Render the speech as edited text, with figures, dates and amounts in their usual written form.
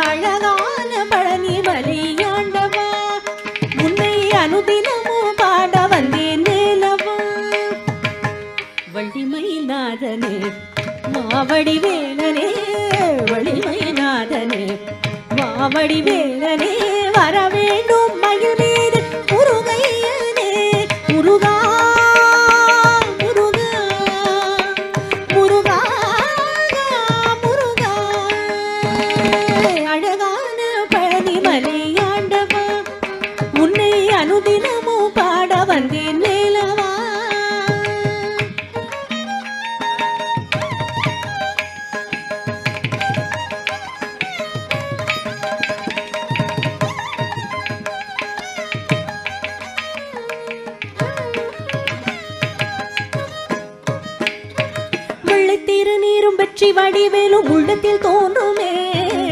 அழகான பழனி மலையாண்டவா உன்னை அனுதினமும் பாட வந்தேன் வேலவா வள்ளிமயில்நாதனே மாவடி வேலனே வள்ளிமயில்நாதனே மாவடி வேலனே வர வேண்டும் மயில் மீது முருகையனே முருகா அனுதினமும் பாட வந்தேன் வேலவா வெள்ளை திருநீரும் வெற்றி வடிவேலும் உள்ளத்தில் தோன்றும்